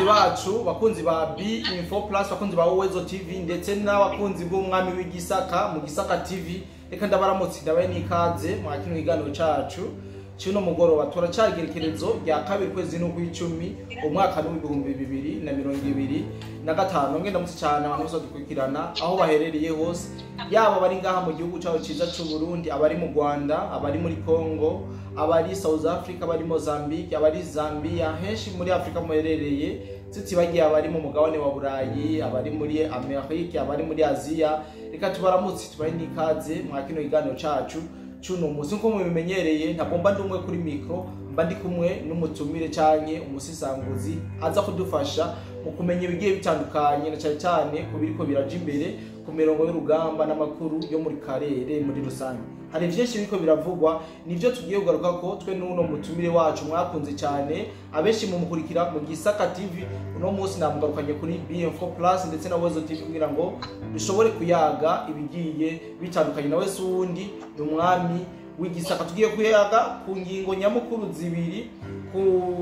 bacu bakunzi ba B Info Plus bakunzi ba Uwezo TV ndetse n'abakunzi b'umwami w'igisaka mu Gisaka TV reka ndabaramutse ndabaye nikaze mu kino kiganiro cacu cyuno mugoroba turacagerekerezo rya kabiri kwezi no kw'icumi umwaka w'ibihumbi 2025 ngenda mutse cyane abantu bose dukurikirana aho baherereye hose yaba bari ngaha mu gihugu cyaho ciza cy'u Burundi abari mu Rwanda abari muri Congo abari South Africa abari Mozambique abari Zambia henshi muri Afrika muherereye tutibagiye abari mu mugabane wa Burayi abari muri Amerika abari muri Aziya reka tubaramutse tubaye nikaze mu kino kiganiro cacu cuno muzi nko mubimenyereye ntabomba ndumwe kuri micro mba ndi kumwe n'umutumire cyanye umusisanguzi aza kudufasha mu kumenya ibigiye bitandukanye na cyane kubiriko biraje imbere ku mirongo y'urugamba n'amakuru yo muri karere muri rusange hari byinshi biko biravugwa nivyo tugiye kugaruka ko twe n'uno mutumire wacu mwakunze cyane abenshi mu mukurikira mu Gisaka TV uno munsi namugarukanye kuri B Info Plus ndetse na Uwezo TV kugira ngo dushobore kuyaga ibigiye bitandukanye nawe sundi n'umwami w'igisaka tugiye kuyaga ku ngingo nyamukuru zibiri ku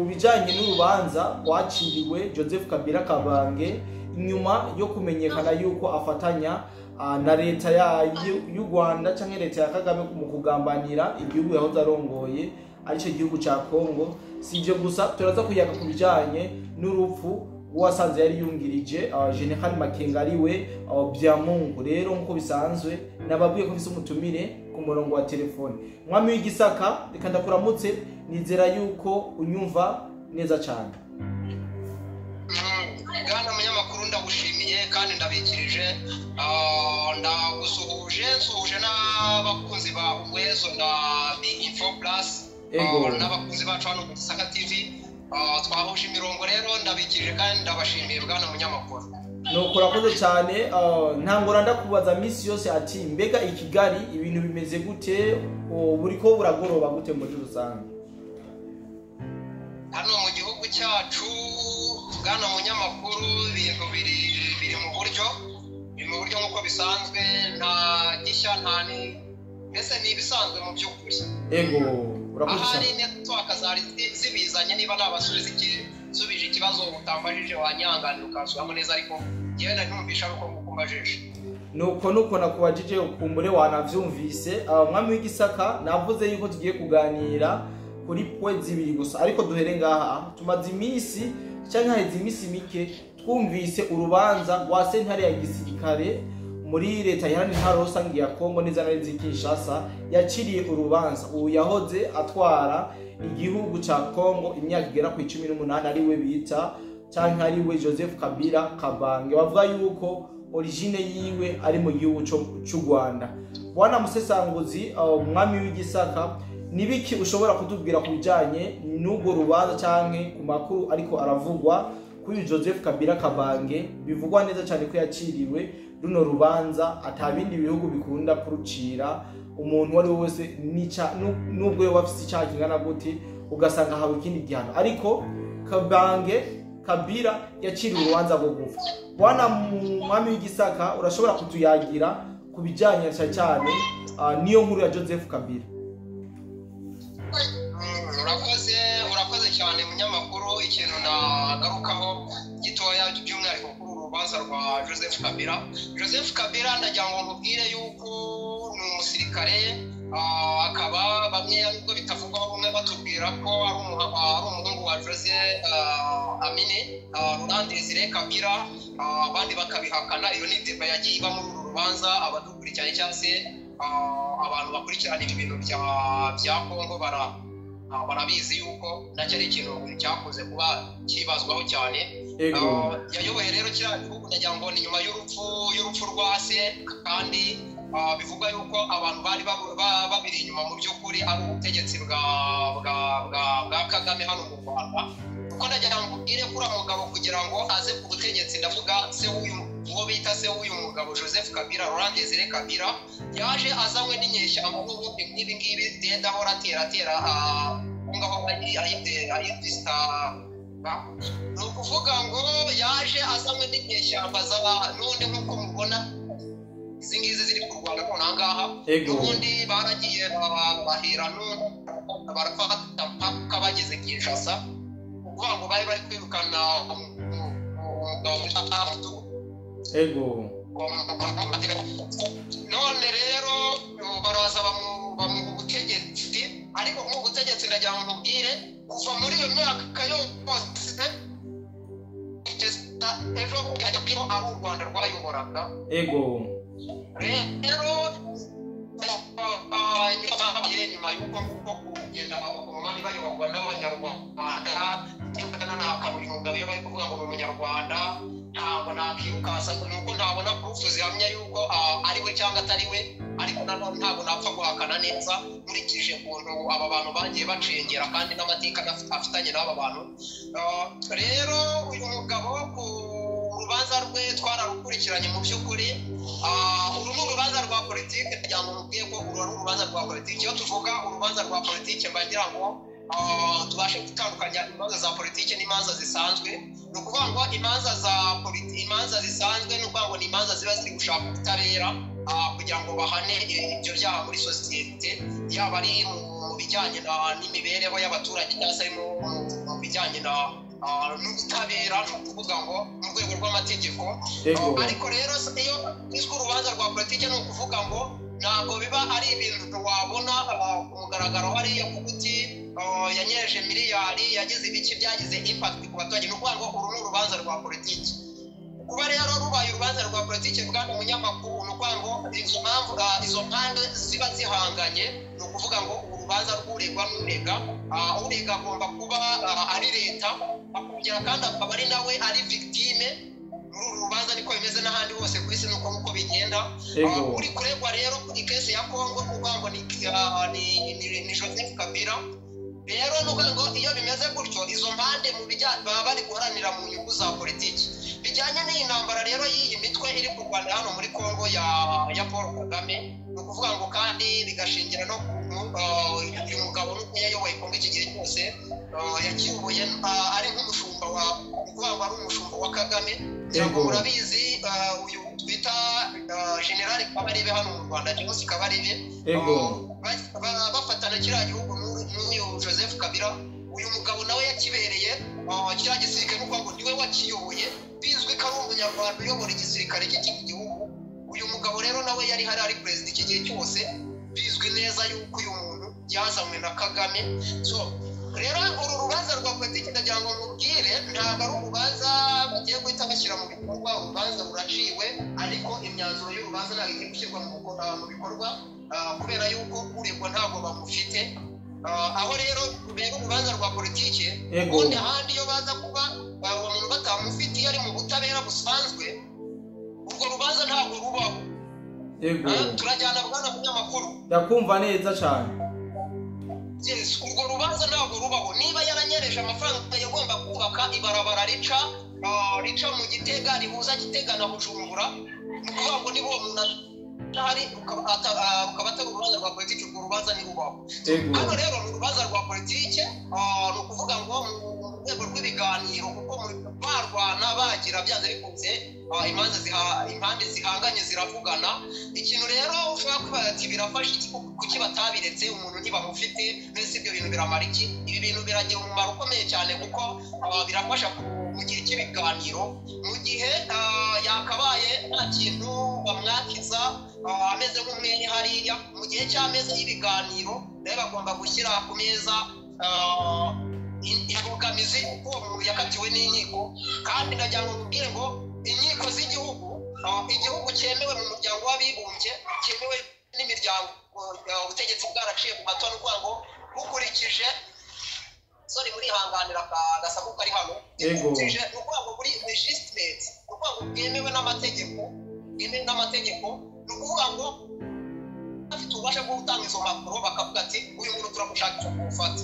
bijanye n'urubanza rwaciriwe Joseph Kabila Kabange inyuma yo kumenyekana yuko afatanya na leta y'u Rwanda canke leta ya Kagame mu kugambanira igihugu yahoze arongoye arico gihugu ca Congo sivyo gusa turaza kuyaga ku bijanye n'urupfu wasanze yari yungirije General Makenga ariwe Byamungu rero nko bisanzwe nababwiye ko bise umutumire ku murongo wa telefone mwami w'igisaka reka ndakuramutse nizera yuko unyumva neza cyane Gana munyamakuru ndagushimiye kandi ndabikirije nsuhuje n'abakunzi ba Uwezo na B Info Plus n'abakunzi bacu hano mu Gisaka TV twahuje imirongo rero ndabikirije kandi ndabashimiye bwana munyamakuru nuko urakoze cyane ntangora ndakubaza misi yose ati mbega i Kigali ibintu bimeze gute buriko buragoroba gute muri rusange hano mu gihugu cyacu bwana munyamakuru ibintu biri mu buryo nk'uko bisanzwe nta gishya nta ni mbese ni ibisanzwe mu by'ukuri ego urakoze ahari network zari zibizanye niba nabasubiza subije ikibazo utambajije wanyanganira ukasubiramo neza ariko yewe ntumvisha uko mukumbajije nuko nakubajije ukumbure wanavyumvise mwami w'igisaka navuze yuko tugiye kuganira kuri point zibiri gusa ariko duhere ngaha tumaze imisi cyangwa haheze imisi mike twumvise urubanza rwa sentare ya gisirikare muri leta iharanira rusange ya Congo neza na Kinshasa yaciriye urubanza ubu yahoze atwara igihugu ca Congo imyaka igera ku 18 ariwe bita cyangwa ariwe Joseph Kabila Kabange bavuga yuko origine yiwe ari mu gihugu cy'u Rwanda bwana musesanguzi umwami w'igisaka nibiki ushobora kutubwira ku bijanye n'ubwo rubanza cyangwa ku makuru ariko aravugwa kuri Joseph Kabila Kabange bivugwa neza cyane ko yaciriwe runo rubanza atabindi bihugu bikunda kurucira umuntu wari wese nubwo yo bafite icyaha kingana gute ugasanga hawe ikindi gihano ariko Kabila yaciriwe urubanza rwo gupfa bwana mwami w'igisaka urashobora kutuyagira ku bijanye cyane niyo nkuru ya Joseph Kabila urakoze cyane munyamakuru ikintu nagarukaho gitoya by'umwihariko kuri urubanza rwa Joseph Kabila ndagira ngo mubwire yuko ni umusirikare akaba bamwe nubwo bitavugwaho bumwe batubwira ko ari umuhungu wa Jose Amine Laurent Désiré Kabila abandi bakabihakana iyo ni deba yagiye iba muri uru rubanza abadukurikiranye cyangwa se abantu bakurikirana ibi bintu bya Congo barabizi yuko nacyo ari ikintu cyakoze kuba kibazwaho cyane yayoboye rero kiriya gihugu ndagira ngo ni nyuma y'urupfu rwa se kandi bivuga yuko abantu bari babiri inyuma mu by'ukuri ari ubutegetsi bwa Kagame hano mu Rwanda kuko ndagira ngo mbwire kuri mugabo kugira ngo aze ku butegetsi ndavuga se uwo bita se w'uyu mugabo Joseph Kabila Laurent Désiré Kabila yaje azanywe n'inyeshyamba n'ubundi nk'ibi ngibi denda ahora atera ngaho ayidista ni ukuvuga ngo yaje azanywe n'inyeshyamba n'ubundi nk'uko mubona izi ngizi ziri ku Rwanda none ahangaha n'ubundi baragiye bahera barafata mpaka bageze Kinshasa kuvuga ngo bari kwirukana ego none rero baraza bamuha ubutegetsi ariko mu butegetsi ndagira ngo mubwire kuva muri iyo myaka yose ejo kujya kiro ari u Rwanda rwayoboraga ego rero nyuma y'uko kugenda abakongomani bayoborwa n'abanyarwanda buri mugabo iyo bari kuvuga ngo ni umunyarwanda ntabwo nakirukansa nuko ntabona purufu zihamya yuko ari we cyangwa atari we ariko nanone ntabwo napfa guhakana neza nkurikije ukuntu aba bantu bagiye bacengera kandi n'amateka afitanye n'aba bantu rero uyu mugabo ku urubanza rwe twararukurikiranye mu by'ukuri uru ni urubanza rwa politiki kugira ngo mubwiye ko uru ari urubanza rwa politiki iyo tuvuga urubanza rwa politiki mbagira ngo tubashe gutandukanya imanza za politiki n'imanza zisanzwe ni ukuvuga ngo imanza zisanzwe ni ukuvuga ngo ni imanza ziba ziri gushaka ubutabera kugira ngo bahane ibyo byaha muri sosiyete yaba ari mu bijyanye n'imibereho y'abaturage cyangwa se mu bijyanye n'ubutabera ni ukuvuga ngo mu rwego rw'amategeko ariko rero iyo bizwi urubanza rwa politiki ni ukuvuga ngo ntabwo biba ari ibintu wabona ku mugaragaro hariya kuko uti yanyereje miliyari yagize ibiki byagize impact ku baturage ni ukuvuga ngo uru ni urubanza rwa politiki kuba rero rubaye urubanza rwa politiki bwana umunyamakuru ni ukuvuga ngo izo mpande ziba zihanganye ni ukuvuga ngo urubanza rw'uregwa n'urega urega agomba kuba ari leta akongera kandi akaba ari nawe ari victime muri uru rubanza niko bimeze n'ahandi hose ku isi nuko bigenda uri kuregwa rero kuri kese ya Kongo kuvuga ngo ni Joseph Kabila rero nuko ngo iyo bimeze gutyo izo mpande mu bijyanye baba bari guharanira mu nyungu za politiki bijyanye n'iyi ntambara rero y'iyi mitwe iri kurwana hano muri Kongo ya Paul Kagame ni ukuvuga ngo kandi bigashingira no uyu mugabo n'uko yayoboye Kongo iki gihe cyose yakiyoboye ari nk'umushumba wa kuvuga ngo ari umushumba wa Kagame cyangwa murabizi uyu twita General Kabarebe hano mu Rwanda James Kabarebe bafatana kiriya gihugu n'uyu Joseph Kabila uyu mugabo nawe yakibereye kiriya gisirikare n'uko ngo niwe wakiyoboye bizwi ko ari umunyarwanda uyobora igisirikare cy'iki gihugu uyu mugabo rero nawe yari ari perezida iki gihe cyose bizwi neza yuko uyu muntu yazanywe na Kagame so rero uru rubanza rwa politiki ndagira ngo mubwire ntabwo ari urubanza bagiye guhita bashyira mu bikorwa urubanza ruraciwe ariko imyanzuro y'urubanza ntabwo igiye gushyirwa mu bikorwa kubera yuko uregwa ntabwo bamufite aho rero rubera urubanza rwa politiki ubundi ahandi iyo baza kuba uwo muntu batamufite iyo ari mu butabera busanzwe urwo rubanza ntabwo rubaho turajyana bwana munyamakuru yakumva neza cyane urwo rubanza ntabwo rubaho niba yaranyereje amafaranga yagomba kubaka ibarabara rica mu Gitega rihuza Gitega na Bujumbura ni ukuvuga ngo niba uwo muntu ahari ukaba atari urubanza rwa politiki urwo rubanza ntirubaho hano rero mu rubanza rwa politiki ni ukuvuga ngo mu rwego rw'ibiganiro kuko barwana bagira byanze bikunze impande zihanganye ziravugana ikintu rero ushobora kwibaza ati birafasha iki kuki batabiretse umuntu ntibamufite mbese ibyo bintu biramara iki ibi bintu biragira umumaro ukomeye cyane kuko birafasha mu gihe cy'ibiganiro mu gihe yakabaye nta kintu bamwakiza ameze nk'umwere hariya mu gihe cy'ameza y'ibiganiro rero bagomba gushyira ku meza imbogamizi kuko uwo muntu yakatiwe n'inkiko kandi ndagira ngo mubwire ngo inkiko z'igihugu igihugu cyemewe mu muryango w'abibumbye cyemewe n'imiryango ubutegetsi bwaraciye mu matora ni ukuvuga ngo bukurikije muri hanganira agasaku kari hano bukurikije ni ukuvuga ngo muri legitimate ni ukuvuga ngo bwemewe n'amategeko ni ukuvuga ngo afite ububasha bwo gutanga izo mpapuro bakavuga ati uyu muntu turamushakisha kumufata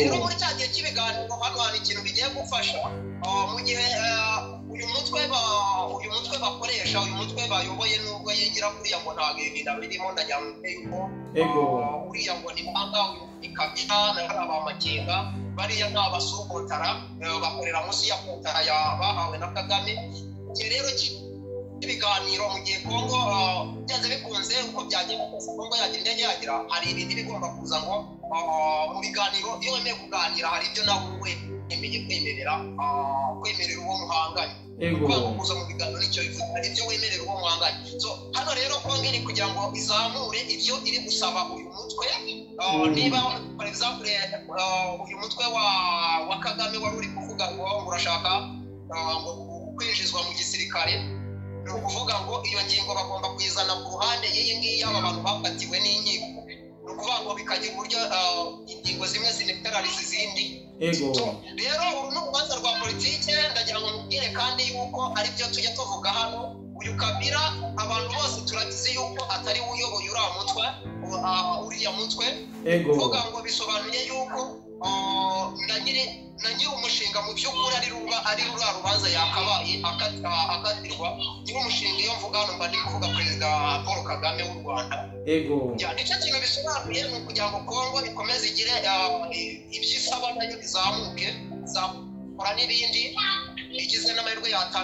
rero muri cya gihe cy'ibiganiro hano hari ikintu bigiye gufasha mu gihe uyu mutwe bakoresha uyu mutwe bayoboye nubwo yigira kuriya ngo ntabwo ibintu birimo ndagira ngo yuko uriya ngo ni mpanga ni Kabila hari abamakenga bariya ni abasokotara bakorera munsi ya kotara bahawe na Kagame igihe rero ibiganiro mu gihe Kongo byanze bikunze uko byagenda kose Kongo yagira indege yagira hari ibindi bigomba kuza ngo mu biganiro iyo wemeye kuganira hari ibyo nawe wemeye kwemerera uwo muhanganye kwagukuza mu biganiro nicyo bivuga ibyo wemerera uwo mwanganye. So hano rero kongera kugira ngo izamure ibyo iri gusaba uyu mutwe niba for example uyu mutwe wa Kagame wari uri kuvuga ngo urashaka ngo kwinjizwa mu gisirikare, ni ukuvuga ngo iyo ngingo bagomba kuyizana ku ruhande y'iyi ngiyi aba bantu bafatiwe n'inkiko, ni ukuvuga ngo bikagira uburyo ingingo zimwe zinetarariza izindi. Rero uru ni urubanza rwa politike, ndagira ngo mubwire kandi yuko ari byo tujya tuvuga hano. Uyu Kabila abantu bose turabizi yuko atari uyoboye uriya mutwe, kuvuga ngo bisobanuye yuko na nyiri umushinga mu by'ukuri ari ruriya rubanza yakabaye akatirwa. Niba umushinga iyo mvuga hano mba ndi kuvuga Perezida Paul Kagame w'u Rwanda. Nicyo kintu bisobanuye, ni ukugira ngo Kongo ikomeze igire ibyo isaba nayo bizamuke, izakora n'ibindi. Igize n'amahirwe yata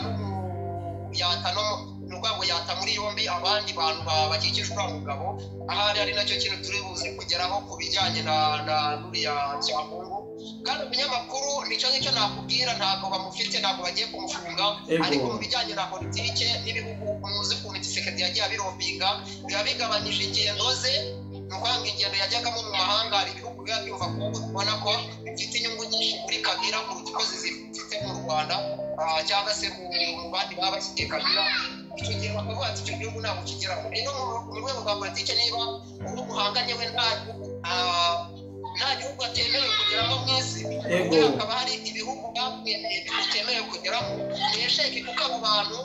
muri yombi abandi bantu bakikije uriya mugabo, ahari ari nacyo kintu turi buze kugeraho ku bijyanye na ruriya cyamungu. Kandi umunyamakuru nicyo ngicyo nakubwira, ntabwo bamufite, ntabwo bagiye kumufunga, ariko mu bijyanye na politike n'ibihugu muzi ukuntu Tshisekedi yagiye abirombinga, biba bigabanyije ingendo ze. Ni ukuvuga ngo ingendo yajyagamo mu mahanga hari ibihugu biba byumva ko ubona ko bifite inyungu nyinshi kuri Kabila kuruta uko zifite mu Rwanda cyangwa se mu bandi baba bafite Kabila. Icyo gihe bakavuga ati icyo gihugu ntabwo kigeraho. Rero mu rwego rwa politike niba ubu muhanganye we nta gihugu atemerewe kugeramo mu isi, hakaba hari ibihugu bamwemereye bitemerewe kugeramo, mwesheke kuko abo bantu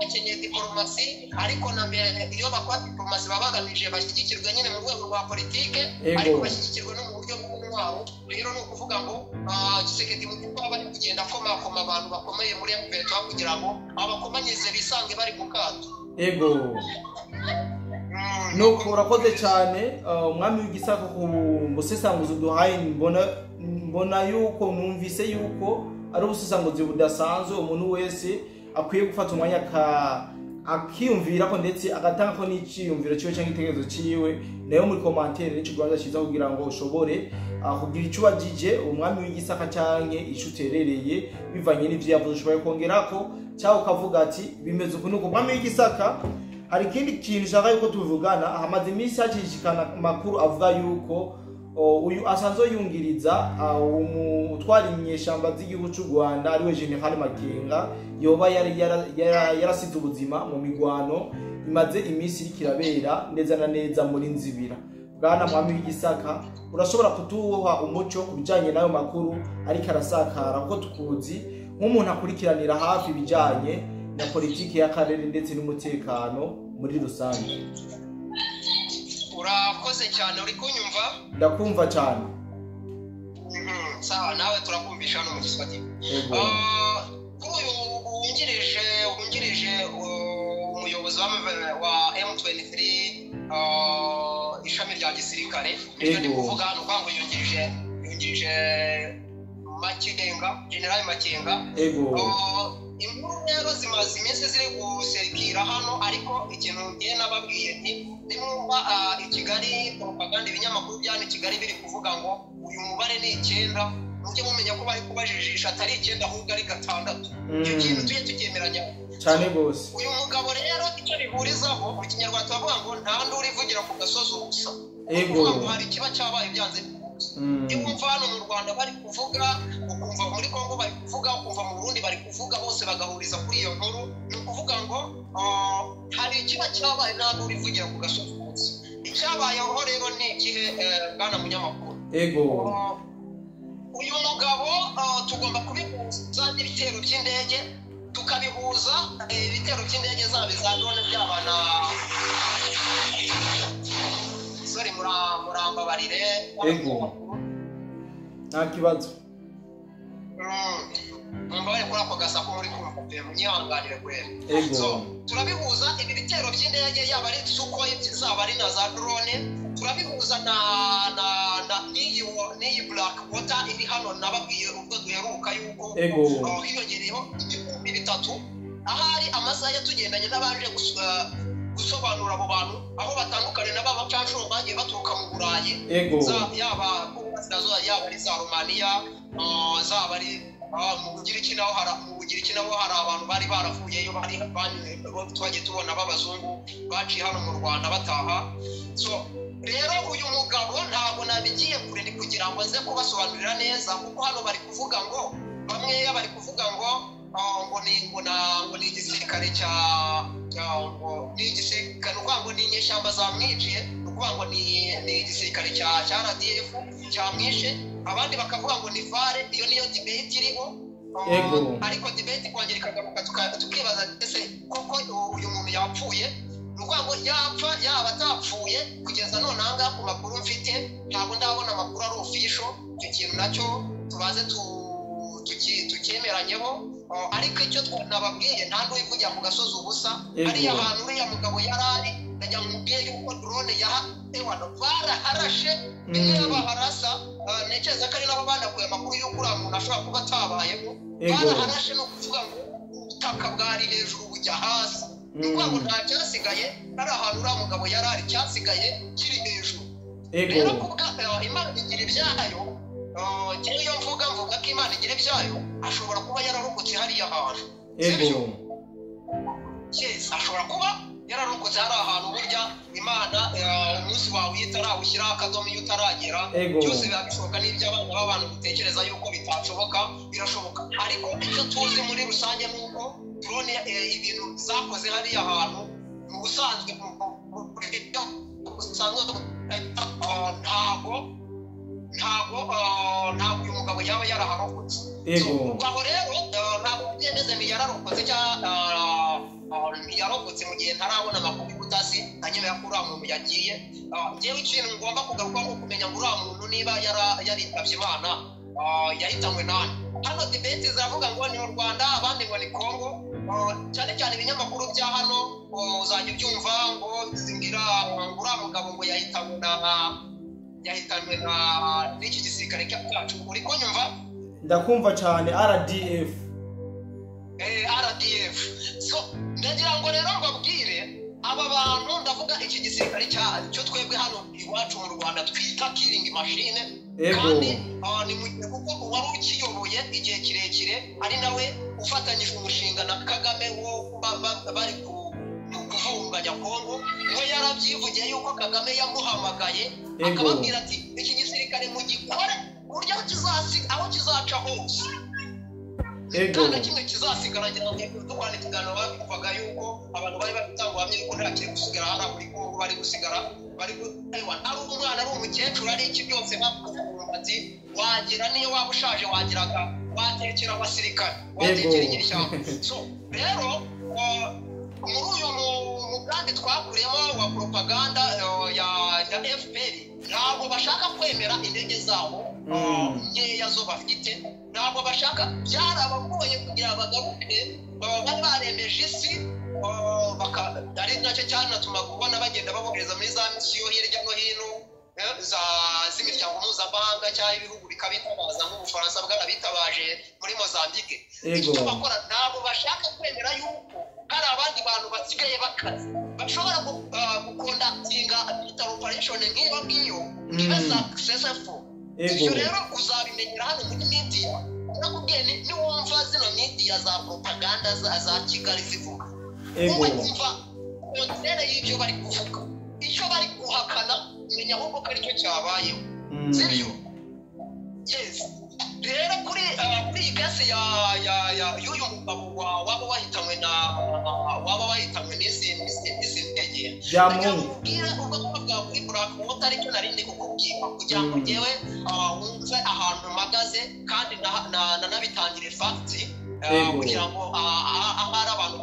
bakeneye diplomasi, ariko na mbere iyo bakora diplomasi baba bagamije bashyigikirwe nyine mu rwego rwa politike, ariko bashyigikirwe no mu buryo bw'intwaro. Rero ni ukuvuga ngo Tshisekedi mu by'ukuri aba ari kugenda akomakoma abantu bakomeye muri M23 kugira ngo abakomanyirize bisange bari mu kato. Nuko urakoze cyane umwami w'igisaka ku busesanguzi duhaye. Mbona yuko numvise yuko ari ubusesanguzi budasanzwe, umuntu wese akwiye gufata umwanya akiyumvira ko ndetse agatanga ko n'iciyumviro cyiwe cyangwa igitekerezo cyiwe, nayo muri commentaire n'icyo Rwanda cyiza kugira ngo ushobore kugira icyo ubajije umwami w'igisaka cyangwa icyo uterereye bivanye n'ibyo yavuze, ushoboye kongerako cyangwa ukavuga ati bimeze uko. Nuko umwami w'igisaka hari ikindi kintu ushaka yuko tuvugana. Hamaze iminsi hakishikana amakuru avuga yuko uyu asanzwe yungiriza umutwara inyeshyamba z'igihugu cy'u Rwanda ariwe General Makenga yoba yarasize ubuzima mu migwano imaze iminsi iri kirabera neza na neza muri Nzibira. Bwana mwami w'igisaka, urashobora kutuha umuco ku bijyanye n'ayo makuru ariko arasakara, kuko tukuzi nk'umuntu akurikiranira hafi ibijyanye na politiki y'akarere ndetse n'umutekano muri rusange. Urakoze cyane, uri kunyumva? Ndakumva cyane. Sawa, nawe turakumvisha no mu Giswahili. Kuri uyu wungirije umuyobozi wa M23 ishami rya gisirikare, nibyo ndi kuvuga, ni ukuvuga ngo yungirije Makenga, General Makenga. Inkuru rero zimaze iminsi ziri guserukira hano, ariko ikintu ngiye nababwiye nimwumva i Kigali propaganda ibinyamakuru byane Kigali biri kuvuga ngo uyu mubare ni 9, mujye mumenya ko bari kubajijisha atari 9 ahubwo ari 6. Icyo kintu tujye tukemeranya cyane gose. Uyu mugabo rero icyo bihurizaho mu Kinyarwanda bavuga ngo nta nduru ivugira ku gasozi ubusa. Ngo hari kiba cyabaye byanze. Imva hano mu Rwanda bari kuvuga, ukumva muri Kongo bari kuvuga, ukumva mu Burundi bari kuvuga, bose bagahuriza kuri iyo nkuru. Ni ukuvuga ngo hari ikiba cyabaye nta nduru ivugira ku gasozi ubusa. Icyabayeho rero ni igihe bwana munyamakuru. Uyu mugabo tugomba kubihuza n'ibitero by'indege, tukabihuza ibitero by'indege zaba iza drone by'abana. Sorry, murambabarire. Nta kibazo. Mbaye kuri ako gasako muri kumva munyihanganire kwera. So turabihuza ibi bitero by'indege yaba ari Sukhoi zaba ari na za drone, turabihuza na n'iyi Black Water iri hano nababwiye ubwo duheruka yuko hiyongereyeho 3,000. Ahari amasaha yatugendanye n'abaje gusobanura abo bantu aho batandukanye n'aba bacanshuro bagiye baturuka mu Burayi, yaba yaba ari za Romania, zaba ari mu Bugiriki naho hari abantu bari baravuyeyo twagiye tubona b'abazungu baciye hano mu Rwanda bataha. So rero uyu mugabo ntabwo nabigiye kure ni kugira ngo nze kubasobanurira neza, kuko hano bari kuvuga ngo bamwe bari kuvuga ngo ni igisirikare ngo ni igisirikare ngo ni inyeshyamba zamwiciye, ni ukuvuga ngo ni igisirikare cya RDF cyamwishe, abandi bakavuga ngo ni FARE. Iyo niyo debate iriho, ariko debate kongera ikagaruka tukibaza ese koko uyu muntu yapfuye, ni ukuvuga ngo yapfa yaba atapfuye. Kugeza none aha ku makuru mfite ntabwo ndabona amakuru ari official. Icyo kintu nacyo tubaze tukemeranyeho, ariko icyo nababwiye nta n'uwivugira mu gasozi ubusa. hariya ahantu uriya mugabo yarari najya mubwiye yuko drone baraharashe bimwe baharasa, ntekereza ko ari nabo banakuye amakuru y'uko uriya muntu ashobora kuba atabayeho. Baraharashe no kuvuga ngo ubutaka bwari hejuru bujya hasi, ni ukuvuga ngo nta cyasigaye ari ahantu uriya mugabo yarari, cyasigaye kiri hejuru. rero kuvuga Imana igira ibyayo, njyewe iyo mvuga ko Imana igira ibyayo, ashobora kuba yararokotse hariya hantu. Yes, ashobora kuba yararokotse hari ahantu burya Imana umunsi wawe itarawushyiraho akadomo iyo utaragera, byose biba bishoboka. n'ibyo abana b'abantu dutekereza yuko bitashoboka birashoboka, ariko icyo tuzi muri rusange ni uko drone ibintu zakoze hariya hantu mu busanzwe ntabwo uyu mugabo yaba yaraharokotse. Aho rero ntabwo byemeze ntiyararokotse cyangwa ntiyarokotse mu gihe ntarabona amakuru y'ubutasi na nyuma y'uko uriya muntu yagiye. Njyewe ikintu ngomba kugaruka nko kumenya ngo uriya muntu niba yaritabye Imana yahitanywe nani. Hano debate ziravuga ngo ni mu Rwanda, abandi ngo ni Congo. Cyane cyane ibinyamakuru bya hano uzajya ubyumva ngo zingira uriya mugabo ngo yahitanywe n'iki gisirikare cyacu. Uri kunyumva? Ndakumva cyane. RDF. So ndagira ngo rero mbabwire aba bantu, ndavuga iki gisirikare cyo twebwe hano iwacu mu Rwanda twita killing machine, kandi ni mu gihe kuko uwari ukiyoboye igihe kirekire ari nawe ufatanyije umushinga na Kagame wo bari kuvunganya Kongo. we yarabyivugiye yuko Kagame yamuhamagaye akababwira ati iki gisirikare mu gikore burya aho kizaca hose kandi kimwe kizasigara ngira ngo dukwana ikiganiro bavuga yuko abantu bari batangwa hamwe yuko nta kiri gusigara hano muri Kongo, bari gusigara ari umwana ari umukecuru ari iki byose bavuga ati wagira niyo waba ushaje wagiraga watekera abasirikare watekera inyeshyamba. So rero muri uyu mugambi twakuremo wa propaganda ya FPR ntabwo bashaka kwemera indege zabo nkeya zo bafite, ntabwo bashaka, byarabagoye kugira bagaruke bari baremeje isi, ari nacyo cyane natuma kubona bagenda babohereza muri za misiyo hirya no hino z'imiryango mpuzamahanga cyangwa ibihugu bikabitabaza nk'Ubufaransa bwarabitabaje muri Mozambique. Icyo bakora ntabwo bashaka kwemera yuko hari abandi bantu basigaye bakaze bashobora gukondatinga operation nk'iyo ngiyo ibe successful. Ibyo rero uzabimenyera hano muri media. Nakubwiye niwumva zino media za propaganda za Kigali zivuga, wowe kumva kontere y'ibyo bari kuvuga, icyo bari guhakana menya ahubwo ko aricyo cyabayeho, sibyo? Yes. Rero kuri iyi kese y'uyu mugabo waba wahitanywe n'isi ndege byamubwira ubwo kuvuga kuri Black Water aricyo narindi kukubwira kugira ngo njyewe wumve ahantu mpagaze kandi nanabitangire facts kugira ngo ahari abantu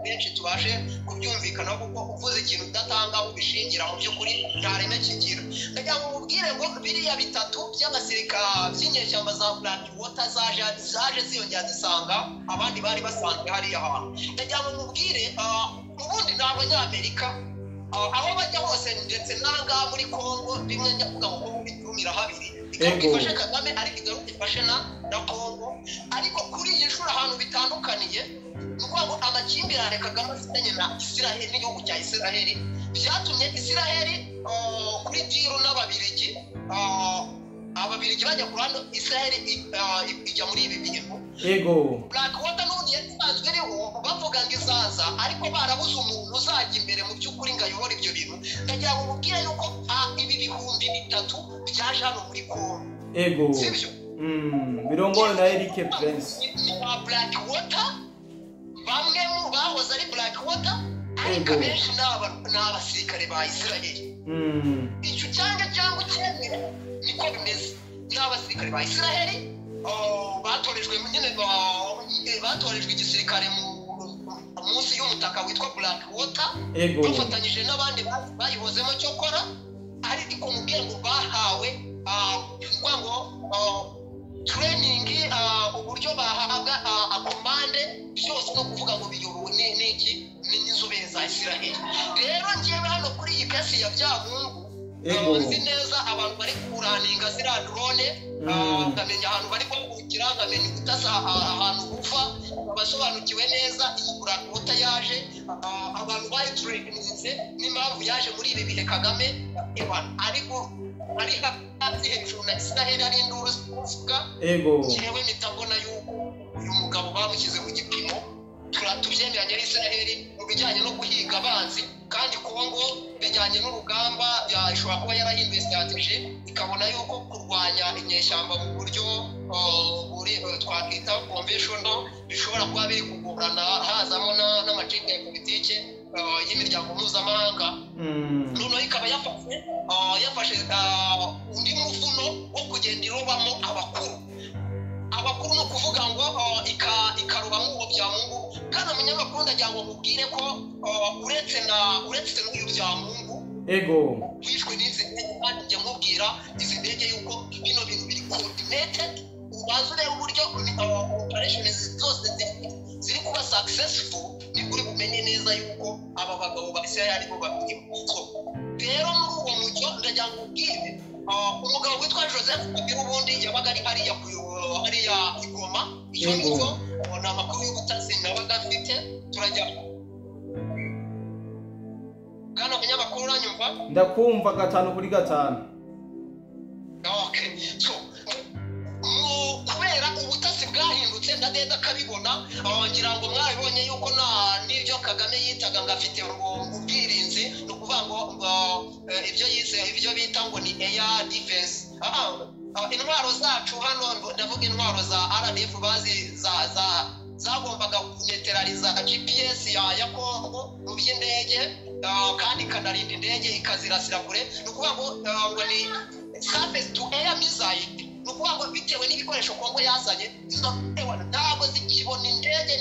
benshi tubashe kubyumvikana, kuko uvuze ikintu udatanga ubishingira mu by'ukuri nta reme kigira. Ndagira ngo mubwire ngo biriya bitatu by'abasirikare by'inyeshyamba za Black Water zaje ziyongera zisanga abandi bari basanzwe hariya hantu. Ndagira ngo mubwire ubundi ni Abanyamerika aho bajya hose, ndetse n'ahangaha muri Congo rimwe njya kuvuga ngo bitumira habiri, igaruka ifashe Kagame ariko igaruka ifashe na Congo. Ariko kuri iyi nshuro ahantu bitandukaniye ni ukuvuga ngo amakimbirane Kagame afitanye na Israel n'igihugu cya Israel byatumye Israel kuri Tiro n'Ababirigi ababirigi bajya kurana Israel ijya muri ibi bintu Ego Blackwater n'undi yasanzwe ariho bavuga ngo izaza ariko barabuze umuntu uzajya imbere mu by'ukuri ngo ayobore ibyo bintu ndagira ngo mubwire yuko ibi bihumbi 3 byaje hano muri Kongo Ego sibyo birongowe na Eric Prince Blackwater bamwe mu bahoze ari Blackwater ariko benshi n'abasirikare ba Israel icyo cyangwa cyemera niko bimeze n'abasirikare ba Israel batorejwe nyine batorejwe igisirikare munsi y'umutaka witwa Blackwater bafatanyije n'abandi bayihozemo cyo kora ariko mu bwenge bahawe ngo training uburyo bahabwa akomande byose no kuvuga ngo biyobowe n'iki n'inzobere za Israel rero ngiye hano kuri iyi kasi ya Byamungu nzi neza abantu bari kuraninga zira drone ngamenya ahantu bari kugira ngamenya gutaza ahantu buva basobanukiwe neza Blackwater yaje abantu bari traininze n'impamvu yaje muri ibi bihe Kagame ariko ari hafi hejuru na Israel ari induru kuvuga yewe nitabona yuko uyu mugabo bamushyize ku gipimo turatubyemyanya Israel mu bijyanye no guhiga abanzi kandi Kongo bijyanye n'urugamba ishobora kuba yarahinduye strategy ikabona yuko kurwanya inyeshyamba mu buryo twakita conventional bishobora kuba biri kugorana hazamo n'amakipe ya politike y'imiryango mpuzamahanga noneho ikaba yafashe undi muvuno wo kugenda irobamo abakuru no kuvuga ngo ikarobamo uwo Byamungu kandi umunyamakuru ndagira ngo mubwire ko uretse n'uyu Byamungu wishwe n'izi ndege kandi njye mubwira izi ndege yuko bino bintu biri coordinated ubanza ureba uburyo operations zose ziri kuba successful ni kuri bumenye neza yuko aba bagabo Israel aribo babirimo rero muri uwo mucyo ndagira ngo mubwire umugabo witwa Joseph Kabila ubundi yabaga ari hariya Igoma icyo ngicyo ni amakuru y'ubutasi nabaga afite turajya Gana munyamakuru uranyumva ndakumva 5 kuri 5 okay so kubera ubutasi bwahindutse ndagenda kabibona ngira ngo mwabibonye yuko n'ibyo Kagame yitaga ngo afite ubwirinzi no kuvuga ngo ibyo bita ngo ni air defense intwaro zacu hano ndavuga intwaro za RDF bazi zagombaga kuneteraliza GPS ya Kongo mu by'indege kandi kanarinda indege ikazirasira kure no kuvuga ngo ni surface to air missile no kuvuga ngo bitewe n'ibikoresho Kongo yazanye ntabwo zikibona indege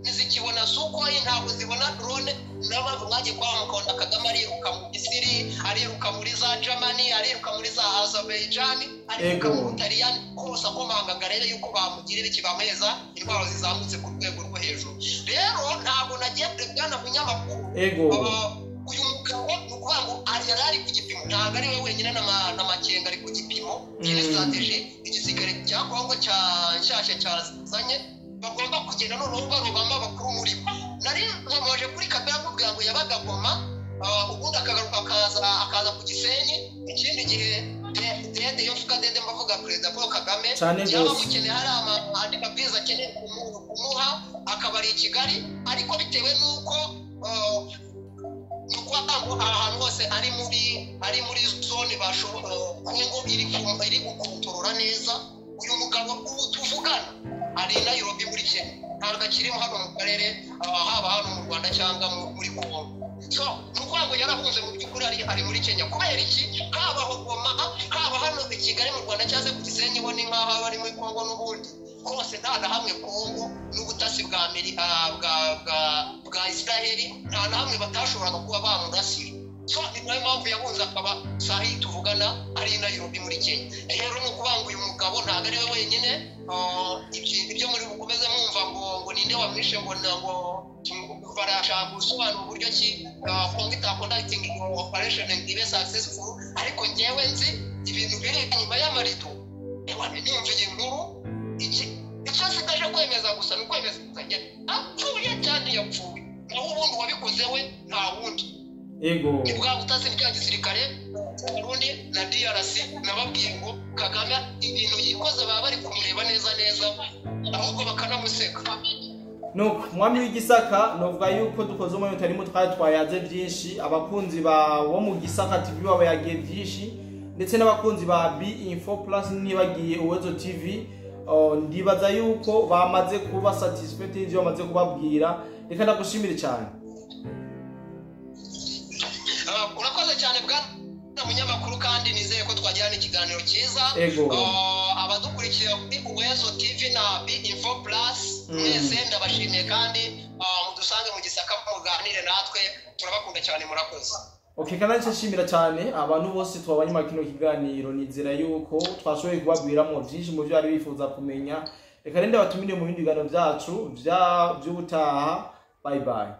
nizikibona Sukhoi ntabwo zibona drone n'abantu mwagiye kwa Mukonda Kagame ariruka mu Misiri ariruka muri za Germany ariruka muri za Azerbaijan ariruka mu Butaliyani kose akomanga garere yuko bamugirira ikibameza intwaro zizamutse ku rwego rwo hejuru rero ntabwo nagiye bwana munyamakuru uyu mugabo nukuvuga ngo ari ku gipimo ntabwo ari we wenyine n'amakenga ari ku gipimo iyi strategy igisigare cya Kongo cyashyashya cyazanye bagomba kugenda noneho barobamo abakuru muri bo nari nkomoje kuri Kabila mubwira ngo yabaga Goma ubundi akagaruka akaza ku Gisenyi ikindi gihe dede yo mvuga dede mbavuga Perezida Paul Kagame yaba mukeneye hari andi mabwiriza akeneye kumuha akabari i Kigali ariko bitewe n'uko ngo ahantu hose ari muri zone bashobora Kongo iri gukontorora neza uyu mugabo ubu tuvugana ari Nairobi muri Kenya ntabwo akirimo hano mu karere haba hano mu Rwanda cyangwa muri Kongo so nukuvuga ngo yarahunze mu by'ukuri ari muri Kenya kubera iki haba aho Goma haba hano i Kigali mu Rwanda cyangwa ku Gisenyi ho ni nk'aho ari muri Kongo n'ubundi kose nta na hamwe Kongo n'ubutasi bwa Amerika bwa Israel nta na hamwe batashoboraga kuba bamurasira so ni nayo mpamvu yabunze akaba sahi tuvugana ari Nairobi muri Kenya rero no kubanga uyu mugabo ntabwo ari we wenyine ibyo muri bukomeze mwumva ngo ninde wamwishe ngo barashaka gusobanura uburyo ki Kongo conducting operation and ibe successful ariko ngewe nzi ibintu biri inyuma y'amarido nimvuye inkuru icyo sikaje kwemeza gusa ni kwemeza apfuye cyane yapfuye naho ubundi wabikoze we nta wundi ego ni bwa butasi bwa gisirikare Burundi na DRC nababwiye ngo Kagame ibintu yikoze baba bari kumureba neza ahubwo bakanamuseka. nuko mwami w'igisaka novuga yuko dukoze umwe utarimo twayaze byinshi abakunzi bo mu Gisaka TV baba yagiye byinshi ndetse n'abakunzi ba B-Info Plus nibagiye Uwezo TV ndibaza yuko bamaze kuba satisfied n'ibyo bamaze kubabwira reka ndagushimire cyane. Urakoze cyane bwana munyamakuru kandi nizeye ko twagirana ikiganiro cyiza. Abadukurikiye kuri Uwezo TV na B-Info Plus mwese ndabashimiye kandi mudusange mu Gisaka muganire natwe turabakunda cyane murakoze. Okay, kana nshimira cyane abantu bose twabanye mu kino kiganiro nizera yuko twashoboye kubabwiramo byinshi mu byo ari bifuza kumenya. Reka rende batumire mu bindi biganiro byacu by'ubutaha. Bye bye.